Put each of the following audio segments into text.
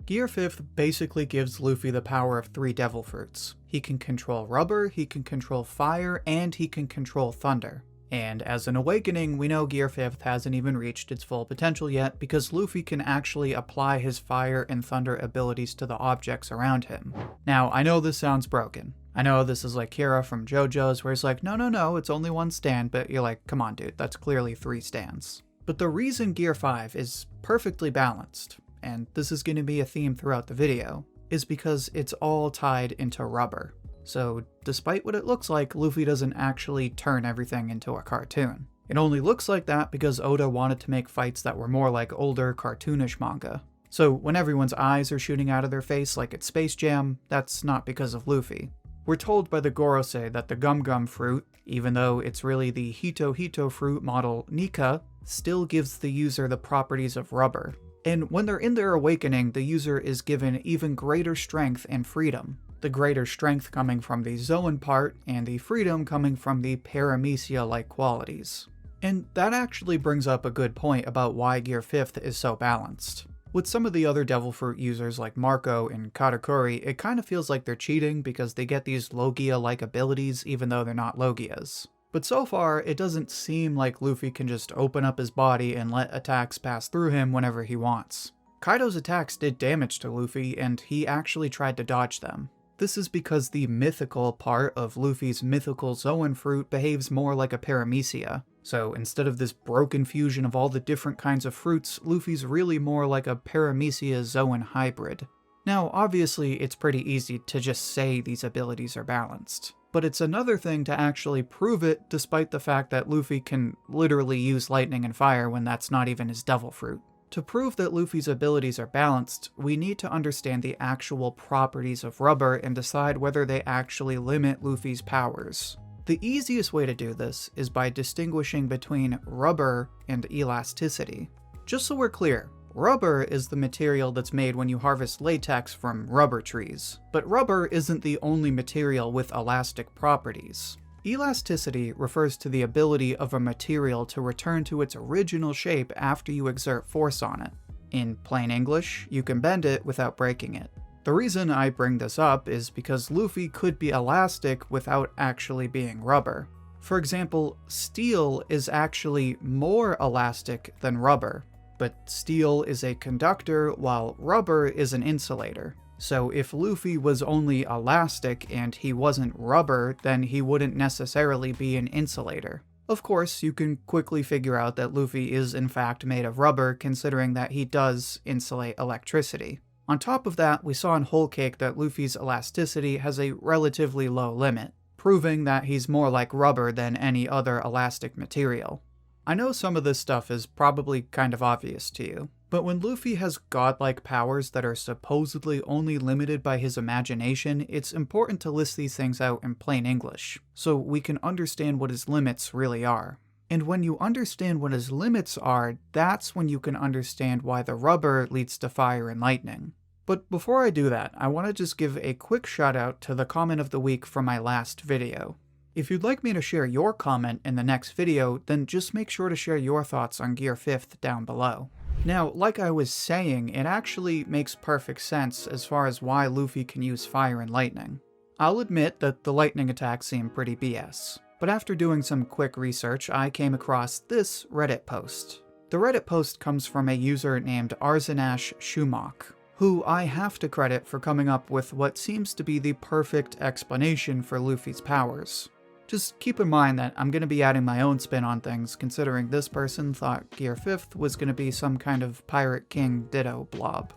Gear 5th basically gives Luffy the power of 3 devil fruits. He can control rubber, he can control fire, and he can control thunder. And as an awakening, we know Gear 5th hasn't even reached its full potential yet because Luffy can actually apply his fire and thunder abilities to the objects around him. Now, I know this sounds broken. I know this is like Kira from JoJo's where he's like, no, it's only 1 stand, but you're like, come on dude, that's clearly 3 stands. But the reason Gear 5 is perfectly balanced, and this is going to be a theme throughout the video, is because it's all tied into rubber. So despite what it looks like, Luffy doesn't actually turn everything into a cartoon. It only looks like that because Oda wanted to make fights that were more like older cartoonish manga. So when everyone's eyes are shooting out of their face like it's Space Jam, that's not because of Luffy. We're told by the Gorosei that the Gum Gum fruit, even though it's really the Hito Hito fruit model Nika, still gives the user the properties of rubber. And when they're in their awakening, the user is given even greater strength and freedom. The greater strength coming from the Zoan part, and the freedom coming from the paramecia-like qualities. And that actually brings up a good point about why Gear 5th is so balanced. With some of the other Devil Fruit users like Marco and Katakuri, it kind of feels like they're cheating because they get these Logia-like abilities even though they're not Logias. But so far, it doesn't seem like Luffy can just open up his body and let attacks pass through him whenever he wants. Kaido's attacks did damage to Luffy, and he actually tried to dodge them. This is because the mythical part of Luffy's mythical Zoan fruit behaves more like a paramecia. So instead of this broken fusion of all the different kinds of fruits, Luffy's really more like a paramecia Zoan hybrid. Now, obviously, it's pretty easy to just say these abilities are balanced. But it's another thing to actually prove it, despite the fact that Luffy can literally use lightning and fire when that's not even his devil fruit. To prove that Luffy's abilities are balanced, we need to understand the actual properties of rubber and decide whether they actually limit Luffy's powers. The easiest way to do this is by distinguishing between rubber and elasticity. Just so we're clear, rubber is the material that's made when you harvest latex from rubber trees, but rubber isn't the only material with elastic properties. Elasticity refers to the ability of a material to return to its original shape after you exert force on it. In plain English, you can bend it without breaking it. The reason I bring this up is because Luffy could be elastic without actually being rubber. For example, steel is actually more elastic than rubber. But steel is a conductor while rubber is an insulator. So if Luffy was only elastic and he wasn't rubber, then he wouldn't necessarily be an insulator. Of course, you can quickly figure out that Luffy is in fact made of rubber considering that he does insulate electricity. On top of that, we saw in Whole Cake that Luffy's elasticity has a relatively low limit, proving that he's more like rubber than any other elastic material. I know some of this stuff is probably kind of obvious to you, but when Luffy has godlike powers that are supposedly only limited by his imagination, it's important to list these things out in plain English, so we can understand what his limits really are. And when you understand what his limits are, that's when you can understand why the rubber leads to fire and lightning. But before I do that, I want to just give a quick shout out to the comment of the week from my last video. If you'd like me to share your comment in the next video, then just make sure to share your thoughts on Gear 5th down below. Now, like I was saying, it actually makes perfect sense as far as why Luffy can use fire and lightning. I'll admit that the lightning attacks seem pretty BS, but after doing some quick research, I came across this Reddit post. The Reddit post comes from a user named Arzanash Shumak, who I have to credit for coming up with what seems to be the perfect explanation for Luffy's powers. Just keep in mind that I'm going to be adding my own spin on things, considering this person thought Gear 5th was going to be some kind of Pirate King Ditto blob.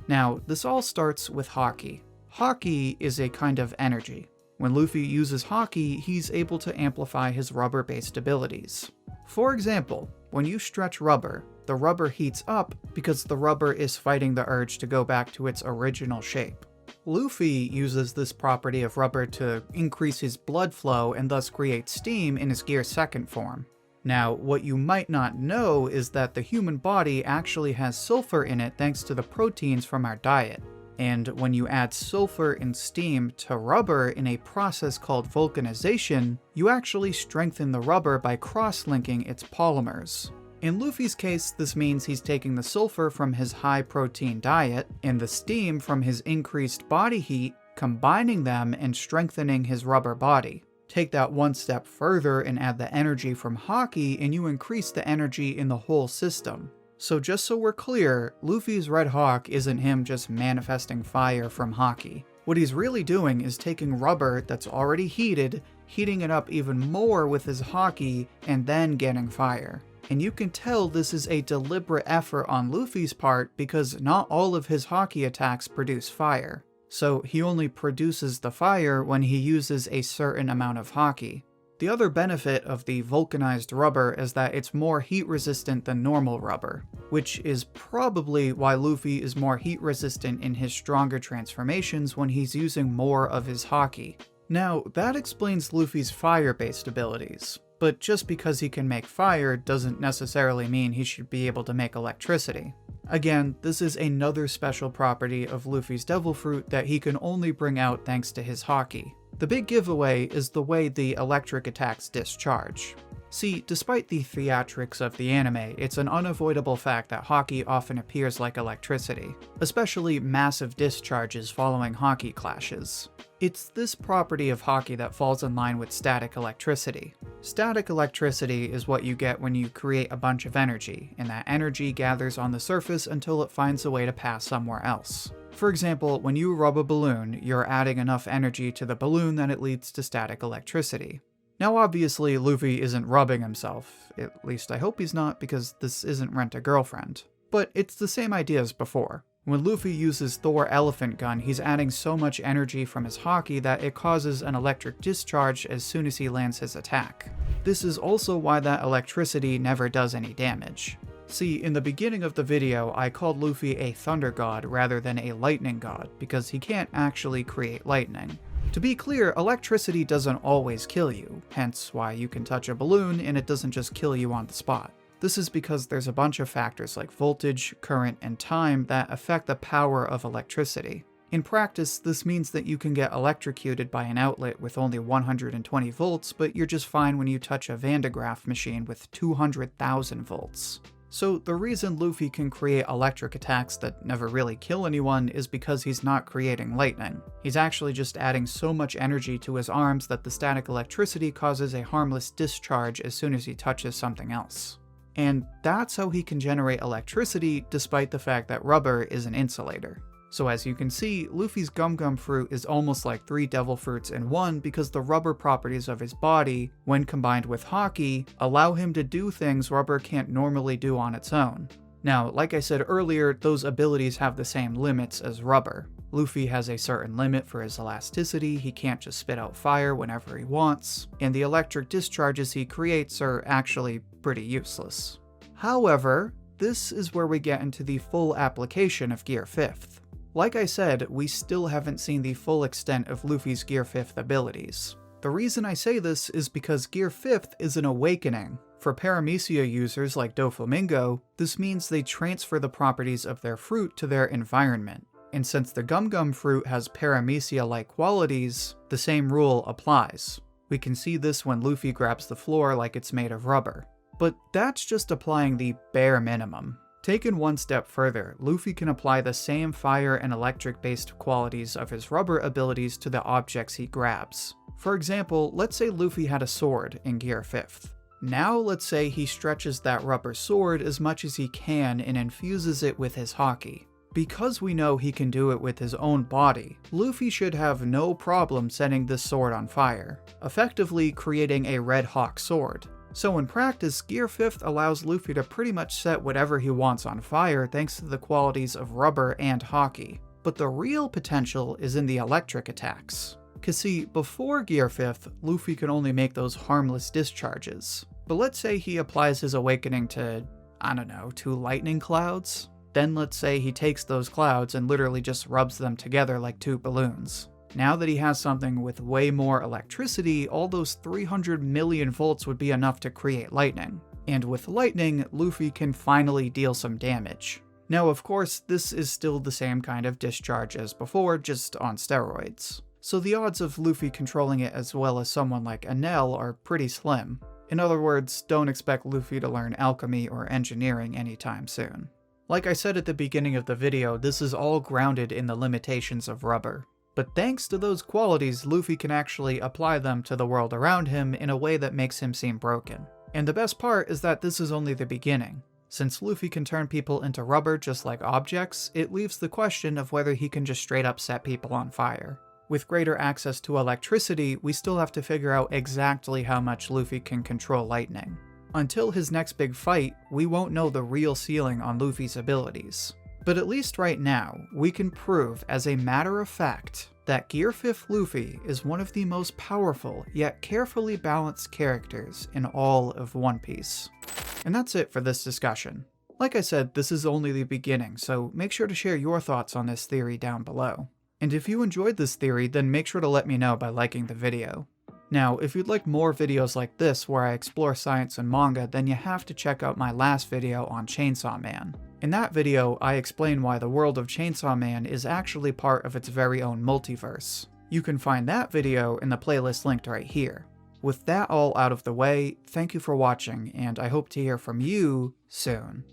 Now, this all starts with Haki. Haki is a kind of energy. When Luffy uses Haki, he's able to amplify his rubber-based abilities. For example, when you stretch rubber, the rubber heats up because the rubber is fighting the urge to go back to its original shape. Luffy uses this property of rubber to increase his blood flow and thus create steam in his Gear 2nd form. Now, what you might not know is that the human body actually has sulfur in it thanks to the proteins from our diet. And when you add sulfur and steam to rubber in a process called vulcanization, you actually strengthen the rubber by cross-linking its polymers. In Luffy's case, this means he's taking the sulfur from his high-protein diet and the steam from his increased body heat, combining them and strengthening his rubber body. Take that one step further and add the energy from Haki, and you increase the energy in the whole system. So just so we're clear, Luffy's Red Hawk isn't him just manifesting fire from Haki. What he's really doing is taking rubber that's already heated, heating it up even more with his Haki, and then getting fire. And you can tell this is a deliberate effort on Luffy's part because not all of his Haki attacks produce fire. So he only produces the fire when he uses a certain amount of Haki. The other benefit of the vulcanized rubber is that it's more heat resistant than normal rubber, which is probably why Luffy is more heat resistant in his stronger transformations when he's using more of his Haki. Now, that explains Luffy's fire-based abilities, but just because he can make fire doesn't necessarily mean he should be able to make electricity. Again, this is another special property of Luffy's Devil Fruit that he can only bring out thanks to his Haki. The big giveaway is the way the electric attacks discharge. See, despite the theatrics of the anime, it's an unavoidable fact that Haki often appears like electricity, especially massive discharges following Haki clashes. It's this property of Haki that falls in line with static electricity. Static electricity is what you get when you create a bunch of energy, and that energy gathers on the surface until it finds a way to pass somewhere else. For example, when you rub a balloon, you're adding enough energy to the balloon that it leads to static electricity. Now obviously, Luffy isn't rubbing himself, at least I hope he's not because this isn't Rent-A-Girlfriend. But it's the same idea as before. When Luffy uses Thor Elephant Gun, he's adding so much energy from his Haki that it causes an electric discharge as soon as he lands his attack. This is also why that electricity never does any damage. See, in the beginning of the video, I called Luffy a thunder god rather than a lightning god, because he can't actually create lightning. To be clear, electricity doesn't always kill you, hence why you can touch a balloon and it doesn't just kill you on the spot. This is because there's a bunch of factors like voltage, current, and time that affect the power of electricity. In practice, this means that you can get electrocuted by an outlet with only 120 volts, but you're just fine when you touch a Van de Graaff machine with 200,000 volts. So the reason Luffy can create electric attacks that never really kill anyone is because he's not creating lightning. He's actually just adding so much energy to his arms that the static electricity causes a harmless discharge as soon as he touches something else. And that's how he can generate electricity despite the fact that rubber is an insulator. So as you can see, Luffy's Gum Gum Fruit is almost like 3 Devil Fruits in one because the rubber properties of his body, when combined with Haki, allow him to do things rubber can't normally do on its own. Now, like I said earlier, those abilities have the same limits as rubber. Luffy has a certain limit for his elasticity, he can't just spit out fire whenever he wants, and the electric discharges he creates are actually pretty useless. However, this is where we get into the full application of Gear 5th. Like I said, we still haven't seen the full extent of Luffy's Gear 5th abilities. The reason I say this is because Gear 5th is an awakening. For Paramecia users like Doflamingo, this means they transfer the properties of their fruit to their environment. And since the Gum Gum Fruit has Paramecia-like qualities, the same rule applies. We can see this when Luffy grabs the floor like it's made of rubber. But that's just applying the bare minimum. Taken one step further, Luffy can apply the same fire and electric-based qualities of his rubber abilities to the objects he grabs. For example, let's say Luffy had a sword in Gear 5th. Now let's say he stretches that rubber sword as much as he can and infuses it with his Haki. Because we know he can do it with his own body, Luffy should have no problem setting this sword on fire, effectively creating a Red Hawk sword. So in practice, Gear 5th allows Luffy to pretty much set whatever he wants on fire thanks to the qualities of rubber and Haki. But the real potential is in the electric attacks. Cause see, before Gear 5th, Luffy could only make those harmless discharges. But let's say he applies his awakening to, I don't know, 2 lightning clouds? Then let's say he takes those clouds and literally just rubs them together like 2 balloons. Now that he has something with way more electricity, all those 300 million volts would be enough to create lightning. And with lightning, Luffy can finally deal some damage. Now of course, this is still the same kind of discharge as before, just on steroids. So the odds of Luffy controlling it as well as someone like Enel are pretty slim. In other words, don't expect Luffy to learn alchemy or engineering anytime soon. Like I said at the beginning of the video, this is all grounded in the limitations of rubber. But thanks to those qualities, Luffy can actually apply them to the world around him in a way that makes him seem broken. And the best part is that this is only the beginning. Since Luffy can turn people into rubber just like objects, it leaves the question of whether he can just straight up set people on fire. With greater access to electricity, we still have to figure out exactly how much Luffy can control lightning. Until his next big fight, we won't know the real ceiling on Luffy's abilities. But at least right now, we can prove as a matter of fact that Gear 5th Luffy is one of the most powerful yet carefully balanced characters in all of One Piece. And that's it for this discussion. Like I said, this is only the beginning, so make sure to share your thoughts on this theory down below. And if you enjoyed this theory, then make sure to let me know by liking the video. Now, if you'd like more videos like this where I explore science and manga, then you have to check out my last video on Chainsaw Man. In that video, I explain why the world of Chainsaw Man is actually part of its very own multiverse. You can find that video in the playlist linked right here. With that all out of the way, thank you for watching, and I hope to hear from you soon.